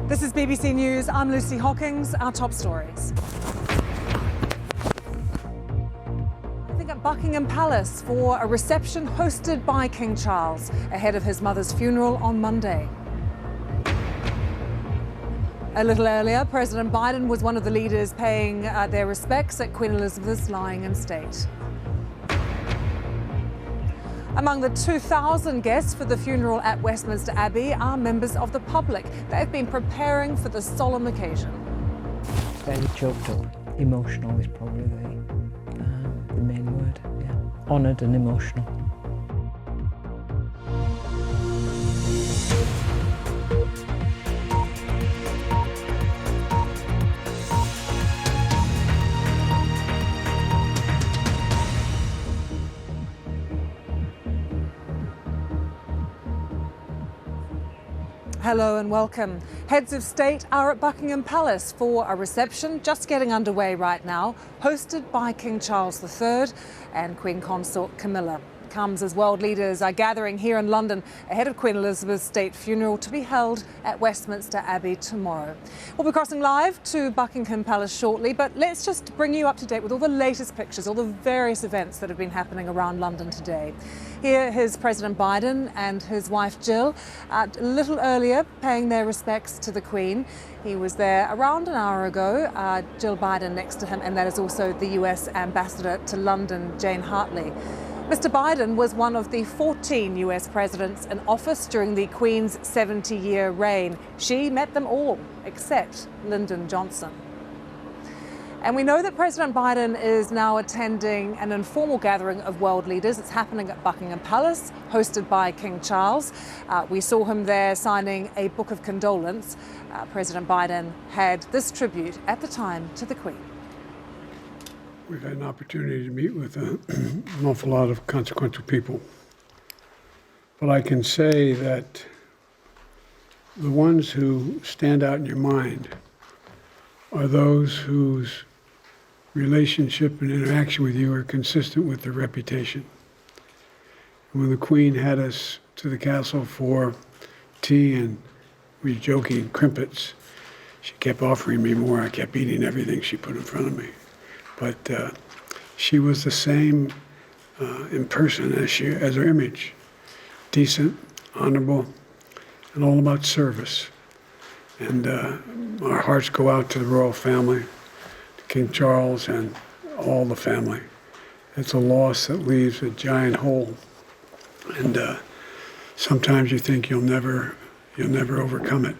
This is BBC News. I'm Lucy Hockings. Our top stories. I think at Buckingham Palace for a reception hosted by King Charles ahead of his mother's funeral on Monday. A little earlier, President Biden was one of the leaders paying their respects at Queen Elizabeth's lying in state. Among the 2,000 guests for the funeral at Westminster Abbey are members of the public. They've been preparing for the solemn occasion. Fairly choked up. Emotional is probably the main word. Yeah, honoured and emotional. Hello and welcome. Heads of state are at Buckingham Palace for a reception just getting underway right now, hosted by King Charles III and Queen Consort Camilla. Comes as world leaders are gathering here in London ahead of Queen Elizabeth's state funeral to be held at Westminster Abbey tomorrow. We'll be crossing live to Buckingham Palace shortly, but let's just bring you up to date with all the latest pictures, all the various events that have been happening around London today. Here is President Biden and his wife Jill a little earlier paying their respects to the Queen. He was there around an hour ago, Jill Biden next to him, and that is also the US Ambassador to London, Jane Hartley. Mr. Biden was one of the 14 US presidents in office during the Queen's 70-year reign. She met them all, except Lyndon Johnson. And we know that President Biden is now attending an informal gathering of world leaders. It's happening at Buckingham Palace, hosted by King Charles. We saw him there signing a book of condolence. President Biden had this tribute at the time to the Queen. We've had an opportunity to meet with an awful lot of consequential people. But I can say that the ones who stand out in your mind are those whose relationship and interaction with you are consistent with their reputation. And when the Queen had us to the castle for tea and we were joking crimpets, she kept offering me more. I kept eating everything she put in front of me. But she was the same in person as her image. Decent, honorable, and all about service. And our hearts go out to the royal family, to King Charles and all the family. It's a loss that leaves a giant hole. And sometimes you think you'll never overcome it.